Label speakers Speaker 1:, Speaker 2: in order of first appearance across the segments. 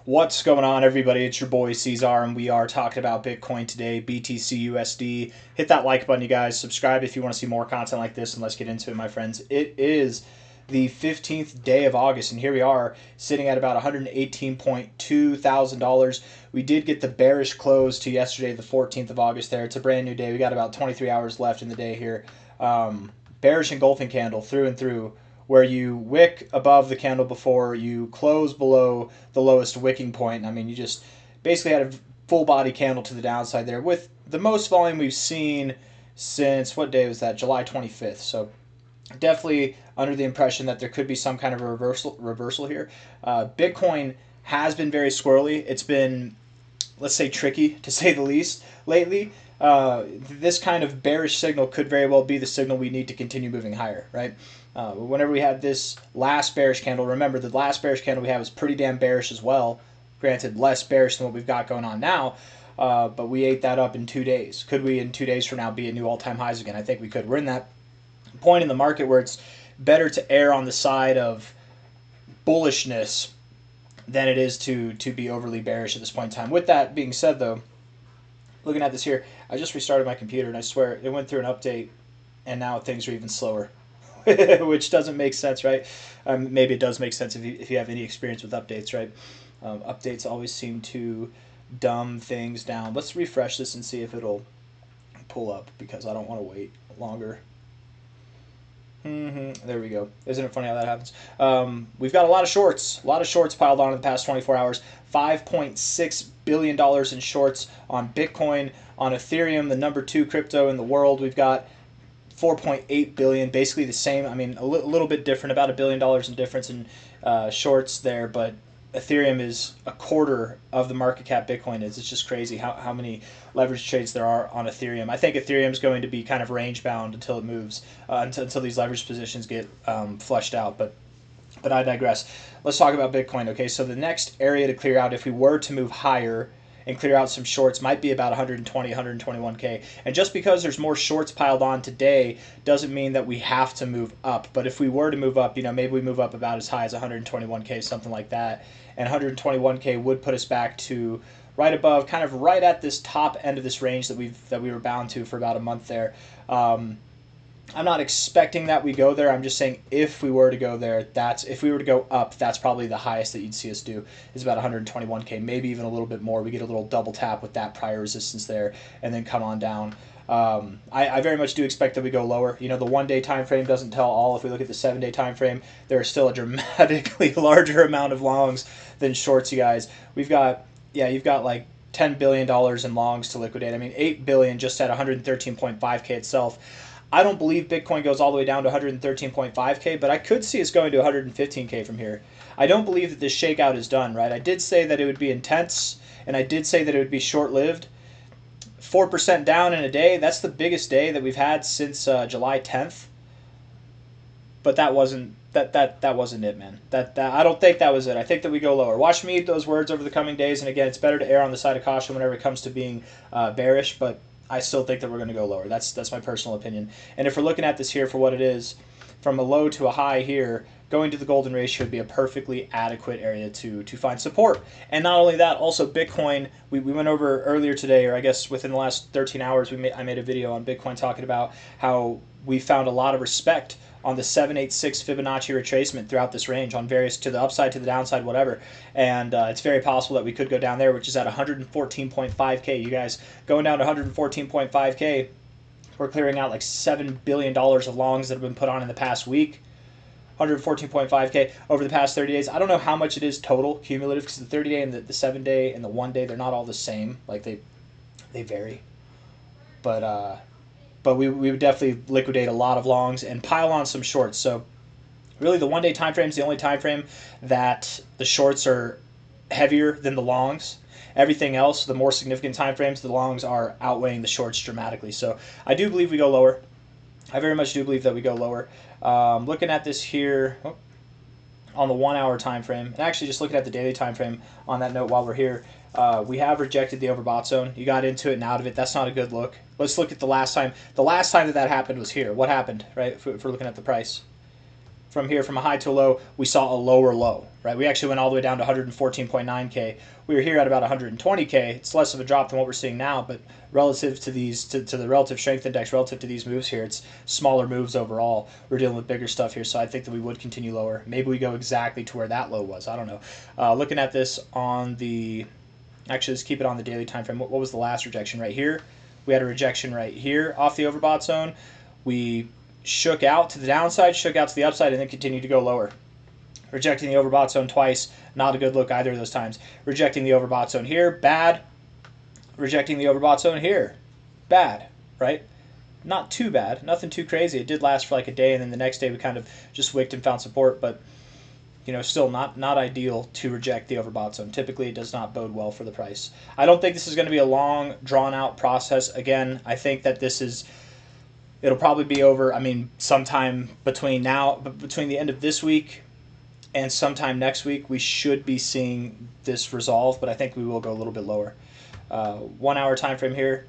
Speaker 1: What's going on, everybody? It's your boy C-Zar, and we are talking about Bitcoin today, BTC USD. Hit that like button, you guys. Subscribe if you want to see more content like this, and let's get into it, my friends. It is the 15th day of August, and here we are sitting at about $118.2 thousand. We did get the bearish close to yesterday, the 14th of August there. It's a brand new day. We got about 23 hours left in the day here. Bearish engulfing candle through and through, where you wick above the candle before you close below the lowest wicking point. I mean, you just basically had a full body candle to the downside there with the most volume we've seen since, what day was that? July 25th. So definitely under the impression that there could be some kind of a reversal here. Bitcoin has been very squirrely. It's been, let's say, tricky to say the least lately. This kind of bearish signal could very well be the signal we need to continue moving higher, right? Whenever we had this last bearish candle, remember the last bearish candle we had was pretty damn bearish as well. Granted, less bearish than what we've got going on now, but we ate that up in 2 days. Could we in 2 days from now be at new all-time highs again? I think we could. We're in that point in the market where it's better to err on the side of bullishness than it is to be overly bearish at this point in time. With that being said, though, looking at this here, I just restarted my computer, and I swear it went through an update, and now things are even slower. Which doesn't make sense, right? Maybe it does make sense if you have any experience with updates, right? Updates always seem to dumb things down. Let's refresh this and see if it'll pull up, because I don't want to wait longer. There we go. Isn't it funny how that happens? We've got a lot of shorts piled on in the past 24 hours. $5.6 billion in shorts on Bitcoin, on Ethereum, the number 2 crypto in the world. We've got 4.8 billion, basically the same. I mean, a little bit different, about $1 billion in difference in shorts there, but Ethereum is a quarter of the market cap Bitcoin is. It's just crazy how many leverage trades there are on Ethereum. I think Ethereum is going to be kind of range bound until it moves, until these leverage positions get flushed out. But I digress. Let's talk about Bitcoin. Okay, so the next area to clear out, if we were to move higher and clear out some shorts, might be about 120, 121K. And just because there's more shorts piled on today doesn't mean that we have to move up. But if we were to move up, maybe we move up about as high as 121K, something like that. And 121K would put us back to right above, kind of right at this top end of this range that we were bound to for about a month there. I'm not expecting that we go there. I'm just saying if we were to go there, if we were to go up, that's probably the highest that you'd see us do, is about 121K, maybe even a little bit more. We get a little double tap with that prior resistance there and then come on down. I very much do expect that we go lower. The 1 day time frame doesn't tell all. If we look at the 7 day time frame, there is still a dramatically larger amount of longs than shorts, you guys. You've got like $10 billion in longs to liquidate. I mean, $8 billion just at 113.5K itself. I don't believe Bitcoin goes all the way down to 113.5K, but I could see us going to 115K from here. I don't believe that this shakeout is done, right? I did say that it would be intense, and I did say that it would be short-lived. 4% down in a day, that's the biggest day that we've had since July 10th. But that wasn't it, man. I don't think that was it. I think that we go lower. Watch me eat those words over the coming days, and again, it's better to err on the side of caution whenever it comes to being bearish, but I still think that we're going to go lower. That's my personal opinion. And if we're looking at this here for what it is, from a low to a high here, going to the golden ratio would be a perfectly adequate area to find support. And not only that, also Bitcoin, we went over earlier today, or I guess within the last 13 hours, I made a video on Bitcoin talking about how we found a lot of respect on the 786 Fibonacci retracement throughout this range, on various, to the upside, to the downside, whatever. And it's very possible that we could go down there, which is at 114.5K. You guys, going down to 114.5K, we're clearing out like $7 billion of longs that have been put on in the past week. 114.5K over the past 30 days. I don't know how much it is total, cumulative, because the 30 day and the 7 day and the 1 day, they're not all the same. Like they vary. But we would definitely liquidate a lot of longs and pile on some shorts. So really the 1 day time frame is the only time frame that the shorts are heavier than the longs. Everything else, the more significant time frames, the longs are outweighing the shorts dramatically. So I do believe we go lower. I very much do believe that we go lower. Looking at this here on the 1 hour time frame, and actually just looking at the daily time frame on that note while we're here, we have rejected the overbought zone. You got into it and out of it. That's not a good look. Let's look at the last time. The last time that happened was here. What happened, right, if we're looking at the price? from here, from a high to a low, we saw a lower low, right? We actually went all the way down to 114.9K. We were here at about 120K. It's less of a drop than what we're seeing now, but relative to these, to the relative strength index, relative to these moves here, it's smaller moves overall. We're dealing with bigger stuff here, so I think that we would continue lower. Maybe we go exactly to where that low was. I don't know. Looking at this on the, actually, let's keep it on the daily time frame. What was the last rejection right here? We had a rejection right here off the overbought zone. We shook out to the downside, shook out to the upside, and then continued to go lower. Rejecting the overbought zone twice, not a good look either of those times. Rejecting the overbought zone here, bad. Rejecting the overbought zone here, bad, right? Not too bad, nothing too crazy. It did last for like a day, and then the next day we kind of just wicked and found support, but you know, still not ideal to reject the overbought zone. Typically, it does not bode well for the price. I don't think this is going to be a long, drawn-out process. Again, I think that this is, it'll probably be over, I mean, sometime between the end of this week and sometime next week, we should be seeing this resolve, but I think we will go a little bit lower. 1 hour time frame here.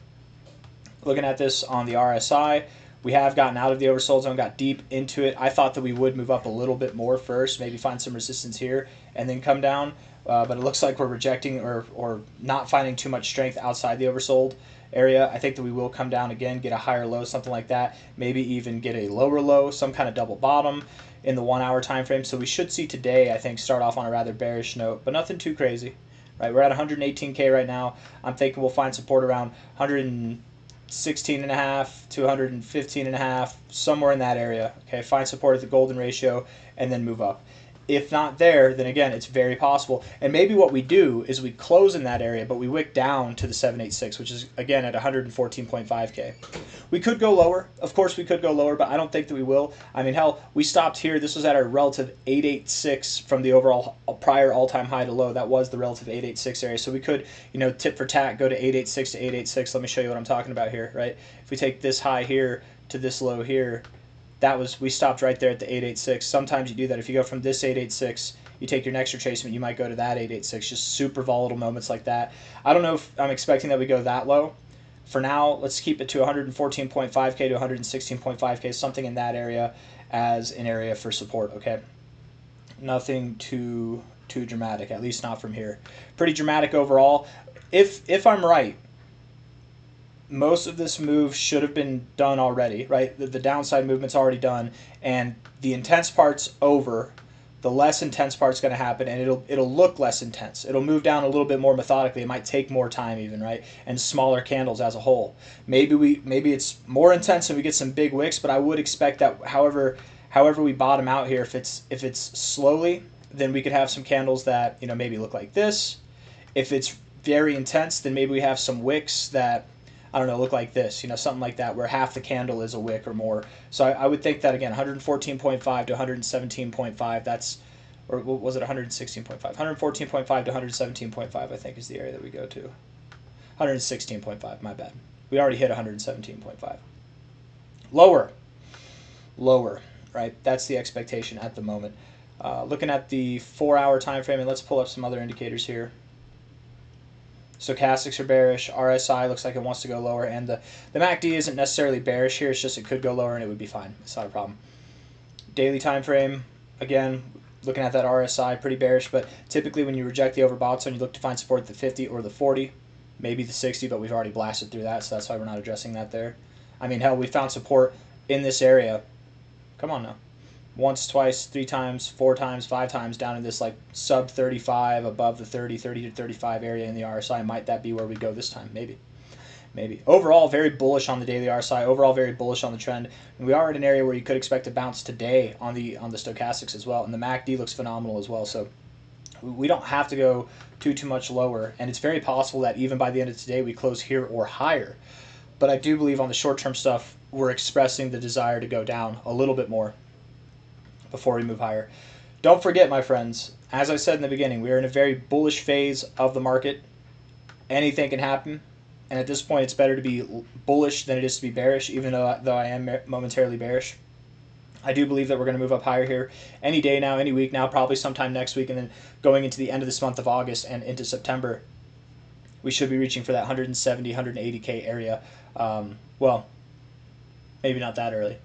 Speaker 1: Looking at this on the RSI, we have gotten out of the oversold zone, got deep into it. I thought that we would move up a little bit more first, maybe find some resistance here and then come down, but it looks like we're rejecting or not finding too much strength outside the oversold area. I think that we will come down again, get a higher low, something like that, maybe even get a lower low, some kind of double bottom in the 1 hour time frame. So we should see today, I think, start off on a rather bearish note, but nothing too crazy. Right, we're at 118K right now. I'm thinking we'll find support around 116.5 to 115.5, somewhere in that area. Okay, find support at the golden ratio and then move up. If not there, then again, it's very possible. And maybe what we do is we close in that area, but we wick down to the 786, which is, again, at 114.5K. We could go lower. Of course, we could go lower, but I don't think that we will. I mean, hell, we stopped here. This was at our relative 886 from the overall prior all-time high to low. That was the relative 886 area. So we could, you know, tit for tat, go to 886 to 886. Let me show you what I'm talking about here, right? If we take this high here to this low here, we stopped right there at the 886. Sometimes you do that. If you go from this 886, you take your next retracement, you might go to that 886. Just super volatile moments like that. I don't know if I'm expecting that we go that low. For now, let's keep it to 114.5K to 116.5K, something in that area as an area for support, okay? Nothing too dramatic, at least not from here. Pretty dramatic overall. If I'm right, most of this move should have been done already, right? The downside movement's already done, and the intense part's over. The less intense part's going to happen, and it'll look less intense. It'll move down a little bit more methodically. It might take more time even, right? And smaller candles as a whole. Maybe it's more intense and we get some big wicks, but I would expect that however we bottom out here, if it's slowly, then we could have some candles that, you know, maybe look like this. If it's very intense, then maybe we have some wicks that, I don't know, look like this, you know, something like that, where half the candle is a wick or more. So I would think that, again, 114.5 to 117.5, that's, or was it 116.5? 114.5 to 117.5, I think, is the area that we go to. 116.5, my bad. We already hit 117.5. Lower, right? That's the expectation at the moment. Looking at the 4 hour time frame, and let's pull up some other indicators here. Stochastics are bearish. RSI looks like it wants to go lower, and the MACD isn't necessarily bearish here. It's just it could go lower, and it would be fine. It's not a problem. Daily time frame, again, looking at that RSI, pretty bearish. But typically, when you reject the overbought zone, you look to find support at the 50 or the 40, maybe the 60. But we've already blasted through that, so that's why we're not addressing that there. I mean, hell, we found support in this area. Come on now. Once, twice, 3 times, 4 times, 5 times down in this like sub 35, above the 30 to 35 area in the RSI. Might that be where we go this time? Maybe. Overall, very bullish on the daily RSI. Overall, very bullish on the trend. And we are at an area where you could expect a bounce today on the stochastics as well. And the MACD looks phenomenal as well. So we don't have to go too much lower. And it's very possible that even by the end of today, we close here or higher. But I do believe on the short-term stuff, we're expressing the desire to go down a little bit more before we move higher. Don't forget, my friends, as I said in the beginning, we are in a very bullish phase of the market. Anything can happen, and at this point it's better to be bullish than it is to be bearish, even though I am momentarily bearish. I do believe that we're going to move up higher here any day now, any week now, probably sometime next week, and then going into the end of this month of August and into September, we should be reaching for that 170, 180K area. Well, maybe not that early.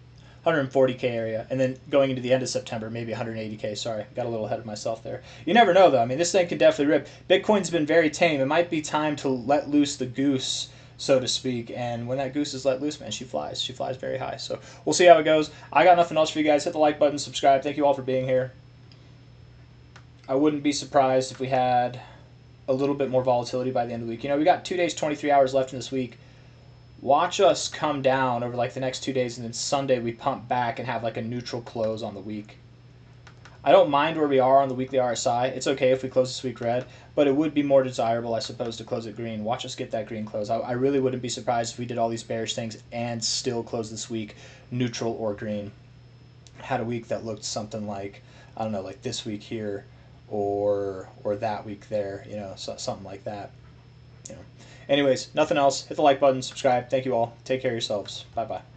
Speaker 1: 140K area, and then going into the end of September, maybe 180K. Sorry, got a little ahead of myself there. You never know, though. I mean, this thing could definitely rip. Bitcoin's been very tame. It might be time to let loose the goose, so to speak. And when that goose is let loose, man, she flies. She flies very high. So we'll see how it goes. I got nothing else for you guys. Hit the like button, subscribe. Thank you all for being here. I wouldn't be surprised if we had a little bit more volatility by the end of the week. You know, we got 2 days, 23 hours left in this week. Watch us come down over like the next 2 days, and then Sunday we pump back and have like a neutral close on the week. I don't mind where we are on the weekly RSI. It's okay if we close this week red, but it would be more desirable, I suppose, to close it green. Watch us get that green close. I really wouldn't be surprised if we did all these bearish things and still close this week neutral or green. Had a week that looked something like, I don't know, like this week here or that week there, you know, so, something like that. You know. Anyways, nothing else. Hit the like button, subscribe. Thank you all. Take care of yourselves. Bye-bye.